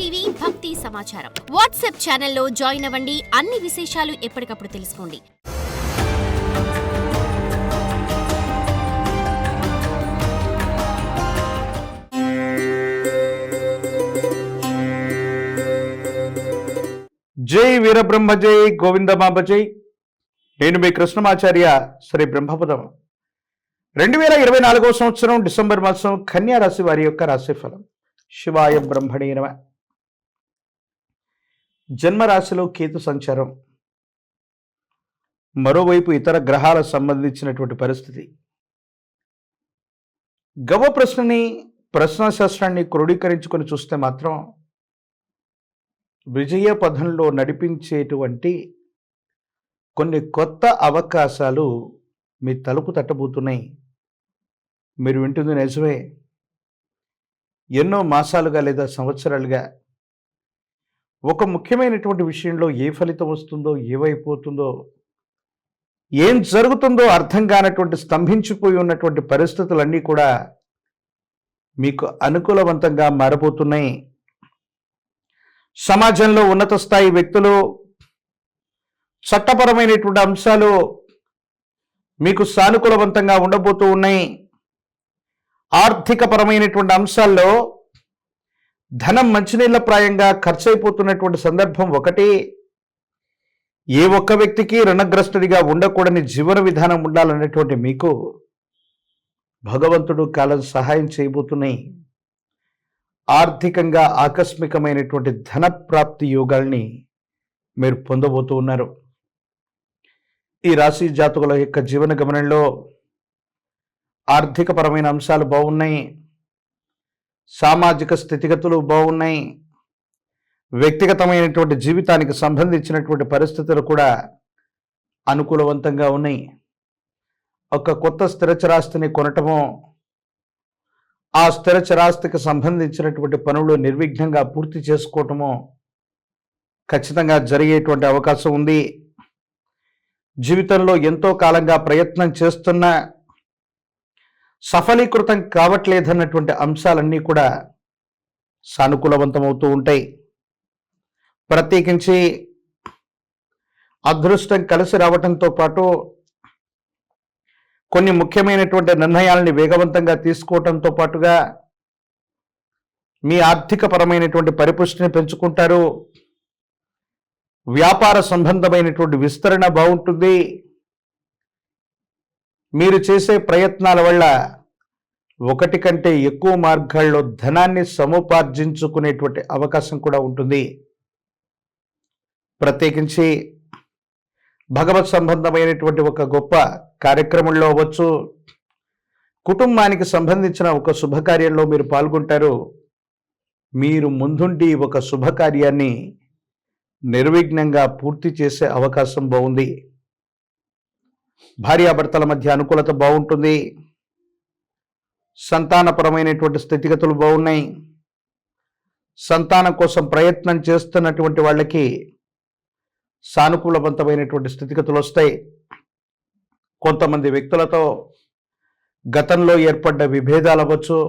TV భక్తి సమాచారం WhatsApp ఛానల్లో జాయిన్ అవ్వండి. అన్ని విశేషాలు ఎప్పటికప్పుడు తెలుసుకోండి. జై వీరబ్రహ్మ జై గోవిందమాంబ జై. నేను మీ కృష్ణమాచార్య శ్రీ బ్రహ్మపదం. 2024 సంవత్సరం డిసెంబర్ మాసం కన్యా రాశి వారి యొక్క రాశిఫలం. శివాయ బ్రహ్మణే నమః. జన్మరాశిలో కేతు సంచారం, మరోవైపు ఇతర గ్రహాలకు సంబంధించినటువంటి పరిస్థితి. గవ ప్రశ్నని ప్రశ్నాశాస్త్రాన్ని క్రోడీకరించుకొని చూస్తే మాత్రం విజయ పథంలో నడిపించేటువంటి కొన్ని కొత్త అవకాశాలు మీ తలుపు తట్టబోతున్నాయి. మీరు వింటుంది నిజమే. ఎన్నో మాసాలుగా లేదా సంవత్సరాలుగా ఒక ముఖ్యమైనటువంటి విషయంలో ఏ ఫలితం వస్తుందో, ఏమైపోతుందో, ఏం జరుగుతుందో అర్థం కానటువంటి స్తంభించిపోయి ఉన్నటువంటి పరిస్థితులన్నీ కూడా మీకు అనుకూలవంతంగా మారబోతున్నాయి. సమాజంలో ఉన్నత స్థాయి వ్యక్తులు, చట్టపరమైనటువంటి అంశాలు మీకు సానుకూలవంతంగా ఉండబోతూ ఉన్నాయి. ఆర్థికపరమైనటువంటి అంశాల్లో ధనం మంచినీళ్ళ ప్రాయంగా ఖర్చు అయిపోతున్నటువంటి సందర్భం ఒకటి. ఏ ఒక్క వ్యక్తికి రుణగ్రస్తుడిగా ఉండకూడని జీవన విధానం ఉండాలనేటువంటి మీకు భగవంతుడు కాలం సహాయం చేయబోతున్నాయి. ఆర్థికంగా ఆకస్మికమైనటువంటి ధన ప్రాప్తి యోగాల్ని మీరు పొందబోతూ ఉన్నారు. ఈ రాశి జాతకుల యొక్క జీవన గమనంలో ఆర్థికపరమైన అంశాలు బాగున్నాయి, సామాజిక స్థితిగతులు బాగున్నాయి, వ్యక్తిగతమైనటువంటి జీవితానికి సంబంధించినటువంటి పరిస్థితులు కూడా అనుకూలవంతంగా ఉన్నాయి. ఒక కొత్త స్థిరచరాస్తిని కొనటమో, ఆ స్థిరచరాస్తికి సంబంధించినటువంటి పనులు నిర్విఘ్నంగా పూర్తి చేసుకోవటమో ఖచ్చితంగా జరిగేటువంటి అవకాశం ఉంది. జీవితంలో ఎంతో కాలంగా ప్రయత్నం చేస్తున్న సఫలీకృతం కావట్లేదన్నటువంటి అంశాలన్నీ కూడా సానుకూలవంతమవుతూ ఉంటాయి. ప్రత్యేకించి అదృష్టం కలిసి రావటంతో పాటు కొన్ని ముఖ్యమైనటువంటి నిర్ణయాలని వేగవంతంగా తీసుకోవటంతో పాటుగా మీ ఆర్థికపరమైనటువంటి పరిపుష్టిని పెంచుకుంటారు. వ్యాపార సంబంధమైనటువంటి విస్తరణ బాగుంటుంది. మీరు చేసే ప్రయత్నాల వల్ల ఒకటి కంటే ఎక్కువ మార్గాల్లో ధనాన్ని సముపార్జించుకునేటువంటి అవకాశం కూడా ఉంటుంది. ప్రత్యేకించి భగవత్ సంబంధమైనటువంటి ఒక గొప్ప కార్యక్రమంలో అవ్వచ్చు, కుటుంబానికి సంబంధించిన ఒక శుభకార్యంలో మీరు పాల్గొంటారు. మీరు ముందుండి ఒక శుభకార్యాన్ని నిర్విఘ్నంగా పూర్తి చేసే అవకాశం బాగుంది. భార్యాభర్తల మధ్య అనుకూలత బాగుంటుంది. సంతానపరమైనటువంటి స్థితిగతులు బాగున్నాయి. సంతానం కోసం ప్రయత్నం చేస్తున్నటువంటి వాళ్ళకి సానుకూలవంతమైనటువంటి స్థితిగతులు వస్తాయి. కొంతమంది వ్యక్తులతో గతంలో ఏర్పడ్డ విభేదాలు అవ్వచ్చు,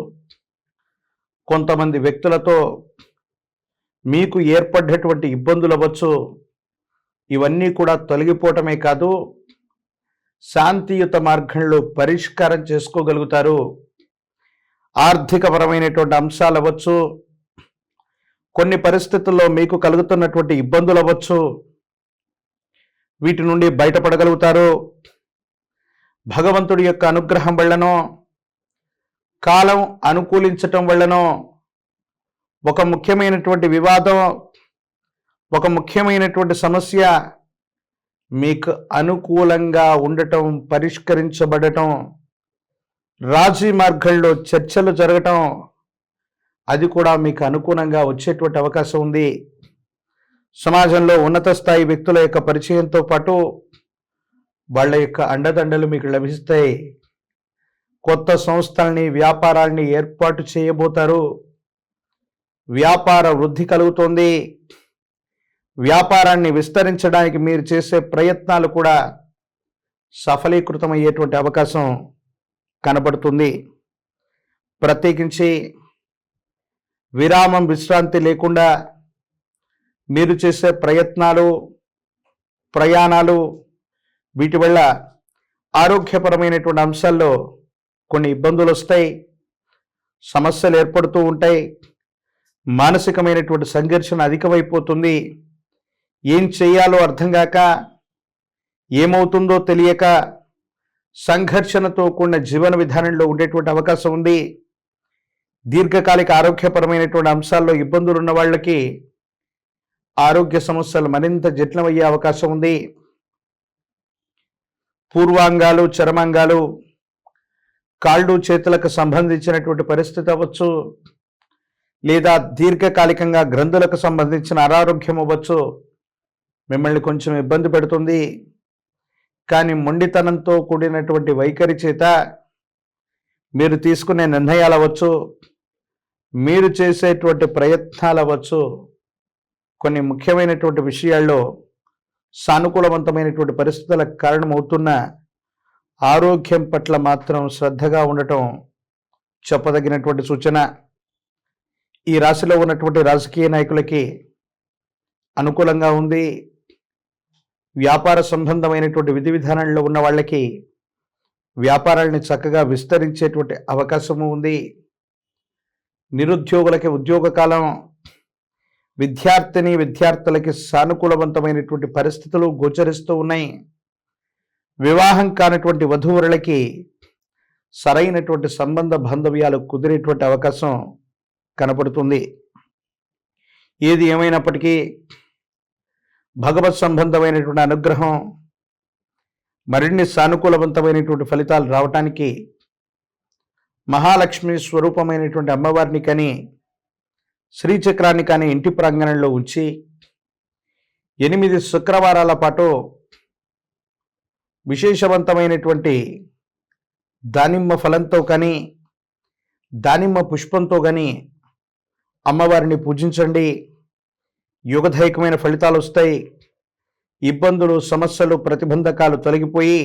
కొంతమంది వ్యక్తులతో మీకు ఏర్పడ్డటువంటి ఇబ్బందులు అవ్వచ్చు. ఇవన్నీ కూడా తొలగిపోవటమే కాదు, శాంతియుత మార్గంలో పరిష్కారం చేసుకోగలుగుతారు. ఆర్థికపరమైనటువంటి అంశాలు అవ్వచ్చు, కొన్ని పరిస్థితుల్లో మీకు కలుగుతున్నటువంటి ఇబ్బందులు అవ్వచ్చు, వీటి నుండి బయటపడగలుగుతారు. భగవంతుడి యొక్క అనుగ్రహం వల్లనో, కాలం అనుకూలించటం వల్లనో ఒక ముఖ్యమైనటువంటి వివాదం, ఒక ముఖ్యమైనటువంటి సమస్య మీకు అనుకూలంగా ఉండటం, పరిష్కరించబడటం, రాజీ మార్గంలో చర్చలు జరగటం, అది కూడా మీకు అనుకూలంగా వచ్చేటువంటి అవకాశం ఉంది. సమాజంలో ఉన్నత స్థాయి వ్యక్తుల యొక్క పరిచయంతో పాటు వాళ్ళ యొక్క అండదండలు మీకు లభిస్తాయి. కొత్త సంస్థల్ని, వ్యాపారాల్ని ఏర్పాటు చేయబోతారు. వ్యాపార వృద్ధి కలుగుతోంది. వ్యాపారాన్ని విస్తరించడానికి మీరు చేసే ప్రయత్నాలు కూడా సఫలీకృతమయ్యేటువంటి అవకాశం కనబడుతుంది. ప్రత్యేకించి విరామం విశ్రాంతి లేకుండా మీరు చేసే ప్రయత్నాలు, ప్రయాణాలు, వీటి వల్ల ఆరోగ్యపరమైనటువంటి అంశాల్లో కొన్ని ఇబ్బందులు వస్తాయి, సమస్యలు ఏర్పడుతూ ఉంటాయి, మానసికమైనటువంటి సంఘర్షణ అధికమైపోతుంది. ఏం చేయాలో అర్థం కాక, ఏమవుతుందో తెలియక సంఘర్షణతో కూడిన జీవన విధానంలో ఉండేటువంటి అవకాశం ఉంది. దీర్ఘకాలిక ఆరోగ్యపరమైనటువంటి అంశాల్లో ఇబ్బందులు ఉన్న వాళ్ళకి ఆరోగ్య సమస్యలు మరింత జటిలమయ్యే అవకాశం ఉంది. పూర్వాంగాలు, చర్మాంగాలు, కాళ్ళు చేతులకు సంబంధించినటువంటి పరిస్థితి అవ్వచ్చు, లేదా దీర్ఘకాలికంగా గ్రంథులకు సంబంధించిన అనారోగ్యం అవ్వచ్చు, మిమ్మల్ని కొంచెం ఇబ్బంది పెడుతుంది. కానీ మొండితనంతో కూడినటువంటి వైఖరి చేత మీరు తీసుకునే నిర్ణయాలు అవ్వచ్చు, మీరు చేసేటువంటి ప్రయత్నాలు అవ్వచ్చు, కొన్ని ముఖ్యమైనటువంటి విషయాల్లో సానుకూలవంతమైనటువంటి పరిస్థితులకు కారణమవుతున్న ఆరోగ్యం పట్ల మాత్రం శ్రద్ధగా ఉండటం చెప్పదగినటువంటి సూచన. ఈ రాశిలో ఉన్నటువంటి రాజకీయ నాయకులకి అనుకూలంగా ఉంది. వ్యాపార సంబంధమైనటువంటి విధి విధానాల్లో ఉన్న వాళ్ళకి వ్యాపారాలని చక్కగా విస్తరించేటువంటి అవకాశము ఉంది. నిరుద్యోగులకి ఉద్యోగ కాలం, విద్యార్థులకి సానుకూలవంతమైనటువంటి పరిస్థితులు గోచరిస్తూ ఉన్నాయి. వివాహం కానటువంటి వధూవరులకి సరైనటువంటి సంబంధ బాంధవ్యాలు కుదిరేటువంటి అవకాశం కనపడుతుంది. ఏది ఏమైనప్పటికీ భగవత్ సంబంధమైనటువంటి అనుగ్రహం, మరిన్ని సానుకూలవంతమైనటువంటి ఫలితాలు రావటానికి మహాలక్ష్మి స్వరూపమైనటువంటి అమ్మవారిని కానీ, శ్రీచక్రాన్ని కానీ ఇంటి ప్రాంగణంలో ఉంచి 8 శుక్రవారాల పాటు విశేషవంతమైనటువంటి దానిమ్మ ఫలంతో కానీ, దానిమ్మ పుష్పంతో కానీ అమ్మవారిని పూజించండి. యుగదాయకమైన ఫలితాలు వస్తాయి. ఇబ్బందులు, సమస్యలు, ప్రతిబంధకాలు తొలగిపోయి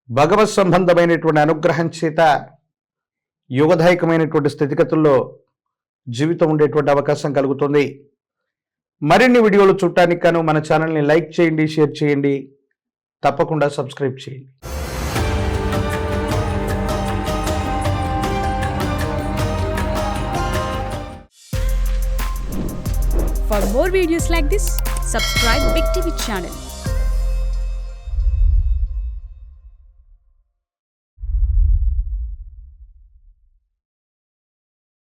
భగవత్ సంబంధమైనటువంటి అనుగ్రహం చేత యుగదాయకమైనటువంటి స్థితిగతుల్లో జీవితం ఉండేటువంటి అవకాశం కలుగుతుంది. మరిన్ని వీడియోలు చూడటానికి గాను మన ఛానల్ని లైక్ చేయండి, షేర్ చేయండి, తప్పకుండా సబ్స్క్రైబ్ చేయండి. For more videos like this, subscribe Big TV channel.